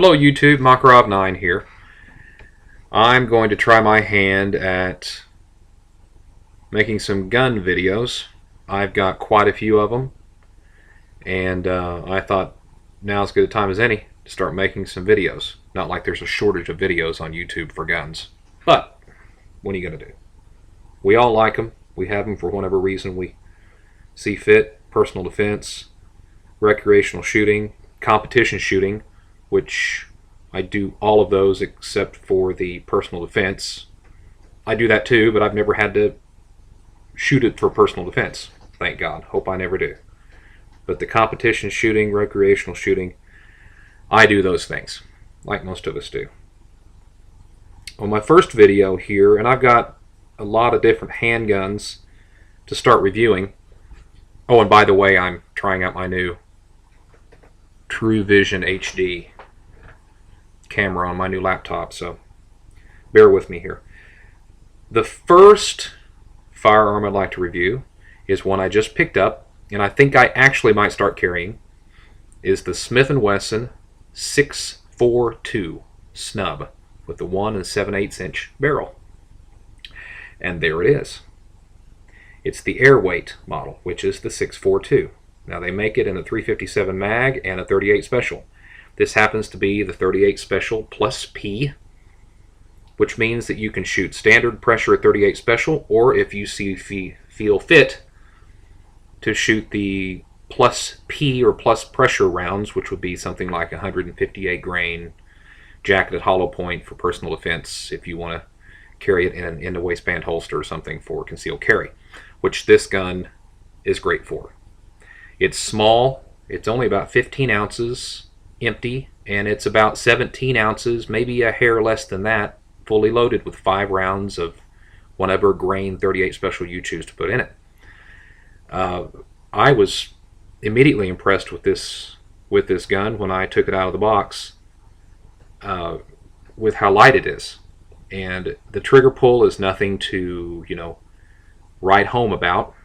Hello YouTube, Makarov9 here. I'm going to try my hand at making some gun videos. I've got quite a few of them, and I thought now's as good a time as any to start making some videos. Not like there's a shortage of videos on YouTube for guns, but what are you going to do? We all like them. We have them for whatever reason we see fit. Personal defense, recreational shooting, competition shooting, which I do all of those except for the personal defense. I do that too, but I've never had to shoot it for personal defense. Thank God. Hope I never do. But the competition shooting, recreational shooting, I do those things, like most of us do. On my first video here, and I've got a lot of different handguns to start reviewing. Oh, and by the way, I'm trying out my new True Vision HD camera on my new laptop, so bear with me here. The first firearm I'd like to review is one I just picked up, and I think I actually might start carrying, is the Smith & Wesson 642 snub with the 1 7/8 inch barrel. And there it is. It's the AIRWEIGHT model, which is the 642. Now they make it in a 357 mag and a 38 special. This happens to be the 38 special plus P, which means that you can shoot standard pressure at 38 special, or if you feel fit to shoot the plus P or plus pressure rounds, which would be something like 158 grain jacketed hollow point for personal defense if you want to carry it in a waistband holster or something for concealed carry, which this gun is great for. It's small, it's only about 15 ounces empty, and it's about 17 ounces, maybe a hair less than that, fully loaded with 5 rounds of whatever grain 38 special you choose to put in it. I was immediately impressed with this gun when I took it out of the box, with how light it is. And the trigger pull is nothing to, write home about.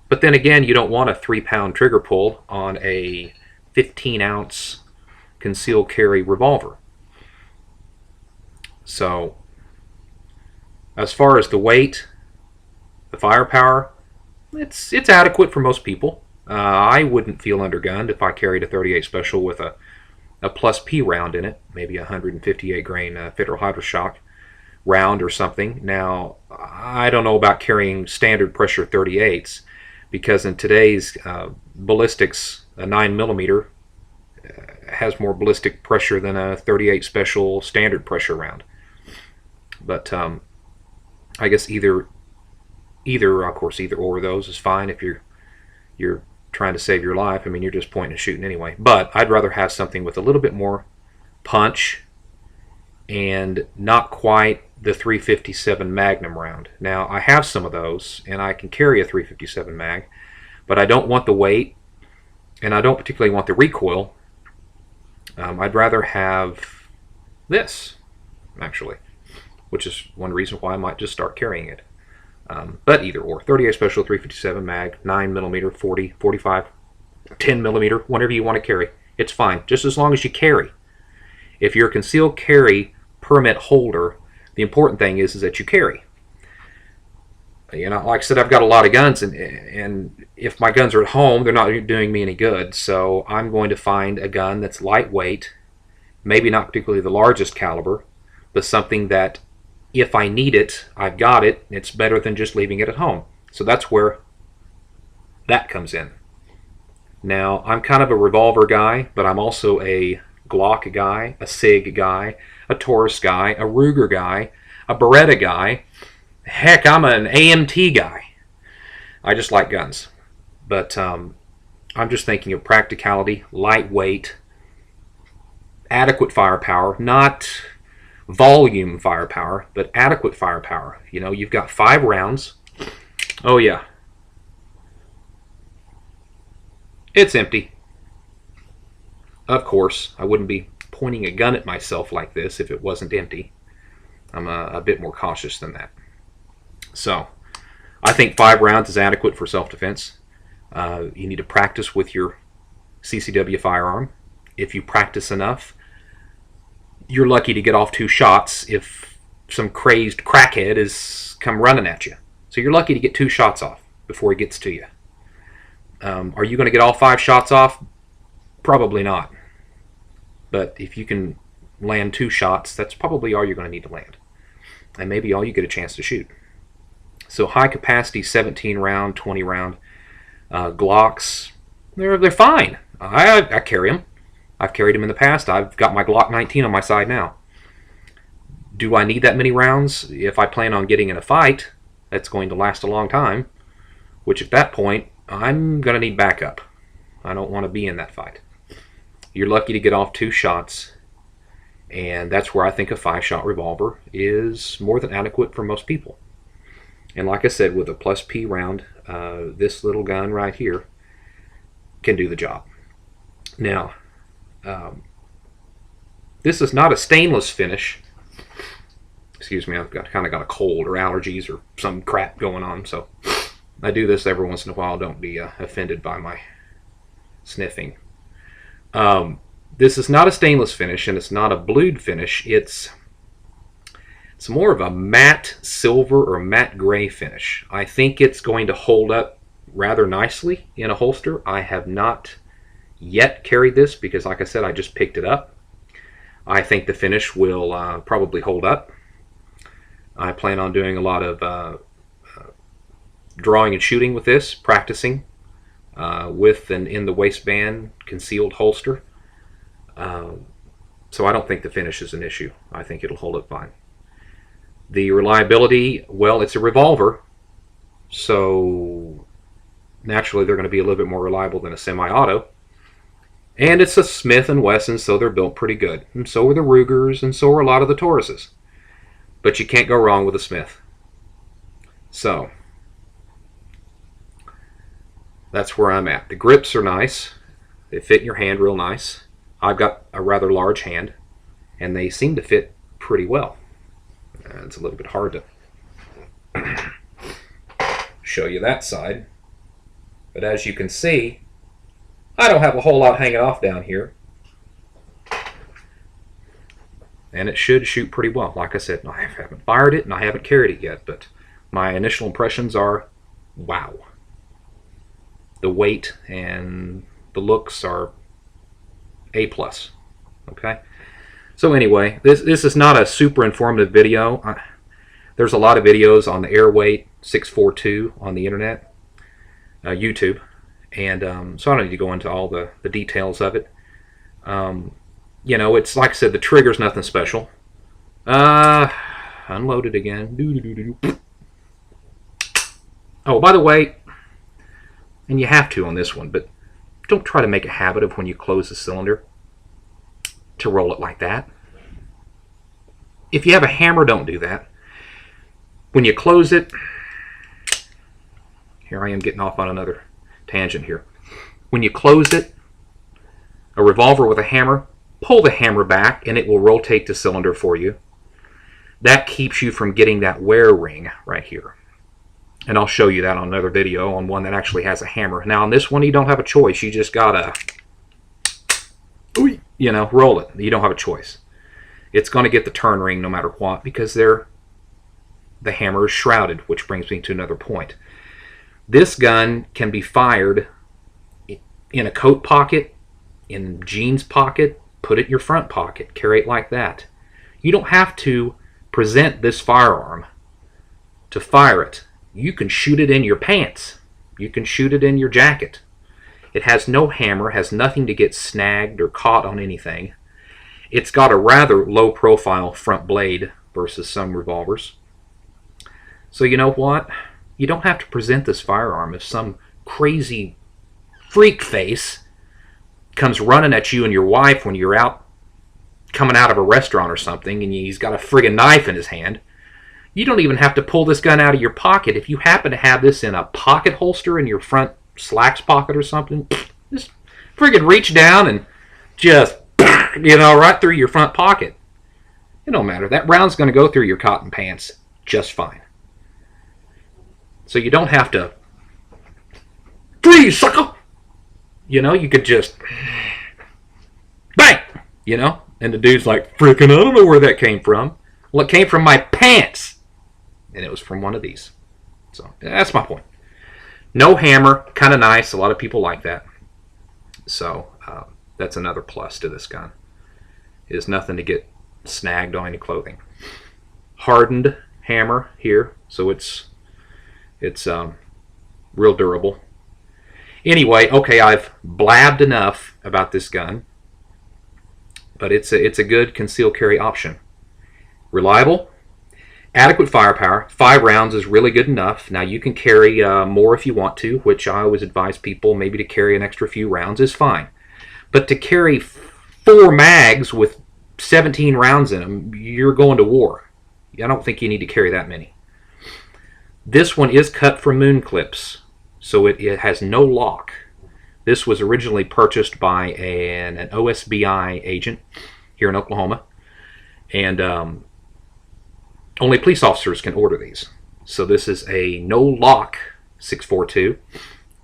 But then again, you don't want a 3-pound trigger pull on a 15-ounce concealed carry revolver. So, as far as the weight, the firepower, it's adequate for most people. I wouldn't feel undergunned if I carried a 38 special with a plus P round in it, maybe a 158 grain Federal Hydroshock round or something. Now, I don't know about carrying standard pressure 38s, because in today's ballistics, a 9mm has more ballistic pressure than a 38 special standard pressure round. But I guess either or of those is fine if you're trying to save your life. I mean, you're just pointing and shooting anyway. But I'd rather have something with a little bit more punch and not quite the 357 Magnum round. Now, I have some of those, and I can carry a 357 mag, but I don't want the weight, and I don't particularly want the recoil. I'd rather have this, actually, which is one reason why I might just start carrying it. But either or, 38 special, 357 mag, 9mm, 40, 45, 10mm, whatever you want to carry, it's fine, just as long as you carry. If you're a concealed carry permit holder, the important thing is that you carry. Like I said, I've got a lot of guns, and if my guns are at home, they're not doing me any good. So I'm going to find a gun that's lightweight, maybe not particularly the largest caliber, but something that if I need it, I've got it. It's better than just leaving it at home. So that's where that comes in. Now, I'm kind of a revolver guy, but I'm also a Glock guy, a SIG guy, a Taurus guy, a Ruger guy, a Beretta guy. Heck, I'm an AMT guy. I just like guns. But I'm just thinking of practicality, lightweight, adequate firepower, not volume firepower, but adequate firepower. You've got 5 rounds. Oh yeah. It's empty. Of course, I wouldn't be pointing a gun at myself like this if it wasn't empty. I'm a bit more cautious than that. So, I think 5 rounds is adequate for self-defense. You need to practice with your CCW firearm. If you practice enough, you're lucky to get off 2 shots if some crazed crackhead is come running at you. So you're lucky to get 2 shots off before he gets to you. Are you going to get all 5 shots off? Probably not. But if you can land 2 shots, that's probably all you're going to need to land. And maybe all you get a chance to shoot. So high capacity 17 round, 20 round Glocks, they're fine. I carry them. I've carried them in the past. I've got my Glock 19 on my side now. Do I need that many rounds? If I plan on getting in a fight that's going to last a long time, which at that point, I'm going to need backup. I don't want to be in that fight. You're lucky to get off 2 shots, and that's where I think a 5-shot revolver is more than adequate for most people. And like I said, with a plus P round, this little gun right here can do the job. Now, this is not a stainless finish. Excuse me, I've kind of got a cold or allergies or some crap going on, so I do this every once in a while. Don't be offended by my sniffing. This is not a stainless finish, and it's not a blued finish. It's more of a matte silver or matte gray finish. I think it's going to hold up rather nicely in a holster. I have not yet carried this because, like I said, I just picked it up. I think the finish will probably hold up. I plan on doing a lot of drawing and shooting with this, practicing with an in the waistband concealed holster. So I don't think the finish is an issue. I think it'll hold up fine. The reliability, well, it's a revolver, so naturally they're going to be a little bit more reliable than a semi-auto. And it's a Smith & Wesson, so they're built pretty good. And so are the Rugers, and so are a lot of the Tauruses. But you can't go wrong with a Smith. So that's where I'm at. The grips are nice. They fit in your hand real nice. I've got a rather large hand, and they seem to fit pretty well. It's a little bit hard to show you that side. But as you can see, I don't have a whole lot hanging off down here. And it should shoot pretty well. Like I said, I haven't fired it and I haven't carried it yet, but my initial impressions are, wow. The weight and the looks are A+. Okay? So anyway, this is not a super informative video. There's a lot of videos on the AIRWEIGHT 642 on the internet, YouTube, and so I don't need to go into all the details of it. You know, it's like I said, the trigger's nothing special. Unloaded again. Oh, by the way, and you have to on this one, but don't try to make a habit of when you close the cylinder to roll it like that. If you have a hammer, don't do that. When you close it, here I am getting off on another tangent here. When you close it, a revolver with a hammer, pull the hammer back and it will rotate the cylinder for you. That keeps you from getting that wear ring right here. And I'll show you that on another video on one that actually has a hammer. Now on this one you don't have a choice. You just gotta, you know, roll it. You don't have a choice. It's going to get the turn ring no matter what because the hammer is shrouded, which brings me to another point. This gun can be fired in a coat pocket, in jeans pocket, put it in your front pocket, carry it like that. You don't have to present this firearm to fire it. You can shoot it in your pants. You can shoot it in your jacket. It has no hammer, has nothing to get snagged or caught on anything. It's got a rather low profile front blade versus some revolvers. So you know what? You don't have to present this firearm if some crazy freak face comes running at you and your wife when you're out coming out of a restaurant or something and he's got a friggin' knife in his hand. You don't even have to pull this gun out of your pocket. If you happen to have this in a pocket holster in your front slacks pocket or something, just friggin' reach down and just, you know, right through your front pocket. It don't matter. That round's going to go through your cotton pants just fine. So you don't have to, freeze, sucker! You know, you could just, bang! You know, And the dude's like, freaking, I don't know where that came from. Well, it came from my pants. And it was from one of these. So that's my point. No hammer, kind of nice. A lot of people like that. So that's another plus to this gun. Is nothing to get snagged on any clothing. Hardened hammer here, so it's real durable. Anyway, okay, I've blabbed enough about this gun, but it's a good concealed carry option. Reliable, adequate firepower. 5 rounds is really good enough. Now you can carry more if you want to, which I always advise people maybe to carry an extra few rounds is fine. But to carry 4 mags with 17 rounds in them, you're going to war. I don't think you need to carry that many. This one is cut from moon clips, so it has no lock. This was originally purchased by an OSBI agent here in Oklahoma, and only police officers can order these. So this is a no lock 642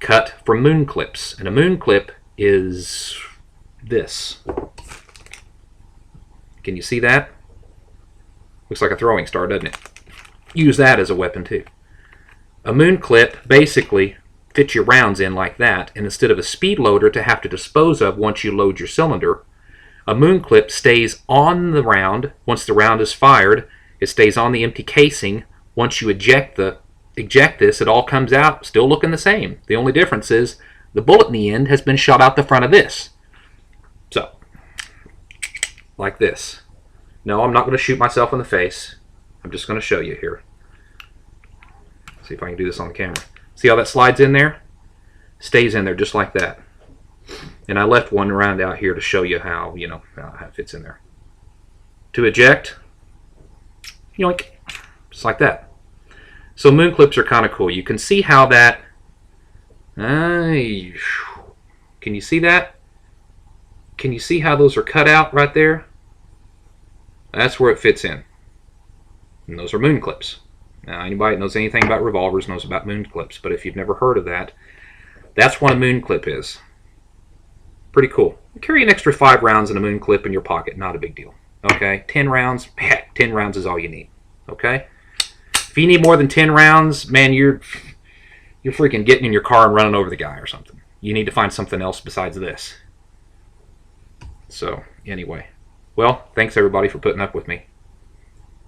cut from moon clips, and a moon clip is this. Can you see that? Looks like a throwing star, doesn't it? Use that as a weapon too. A moon clip basically fits your rounds in like that, and instead of a speed loader to have to dispose of once you load your cylinder, a moon clip stays on the round. Once the round is fired, it stays on the empty casing. Once you eject this, it all comes out still looking the same. The only difference is the bullet in the end has been shot out the front of this. So, like this. No, I'm not going to shoot myself in the face. I'm just going to show you here. See if I can do this on the camera. See how that slides in there? Stays in there just like that. And I left one round out here to show you how, how it fits in there. To eject, yoink, just like that. So moon clips are kind of cool. You can see how that, can you see that? Can you see how those are cut out right there? That's where it fits in. And those are moon clips. Now, anybody that knows anything about revolvers knows about moon clips, but if you've never heard of that, that's what a moon clip is. Pretty cool. Carry an extra 5 rounds in a moon clip in your pocket, not a big deal. Okay, 10 rounds, heck, 10 rounds is all you need. Okay? If you need more than 10 rounds, man, you're freaking getting in your car and running over the guy or something. You need to find something else besides this. So, anyway. Well, thanks everybody for putting up with me.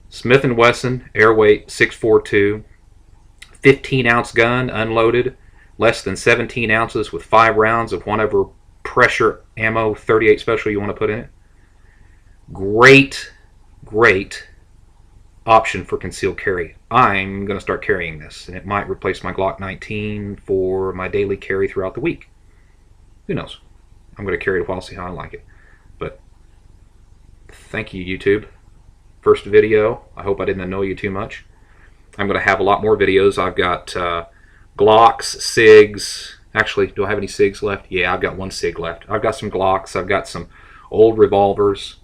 Smith & Wesson AIRWEIGHT 642, 15-ounce gun, unloaded, less than 17 ounces with 5 rounds of whatever pressure ammo 38 special you want to put in it. Great, great option for concealed carry. I'm going to start carrying this, and it might replace my Glock 19 for my daily carry throughout the week. Who knows? I'm going to carry it a while, see how I like it. But thank you, YouTube. First video. I hope I didn't annoy you too much. I'm going to have a lot more videos. I've got Glocks, SIGs. Actually, do I have any SIGs left? Yeah, I've got 1 SIG left. I've got some Glocks. I've got some old revolvers.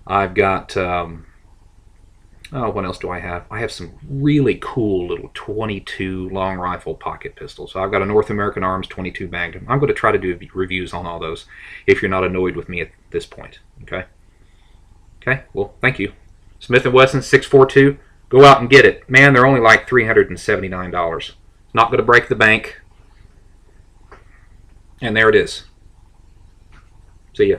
I've got, what else do I have? I have some really cool little 22 long rifle pocket pistols. So I've got a North American Arms 22 Magnum. I'm going to try to do reviews on all those if you're not annoyed with me at this point. Okay? Okay, well, thank you. Smith & Wesson 642. Go out and get it. Man, they're only like $379. It's not going to break the bank. And there it is. See ya.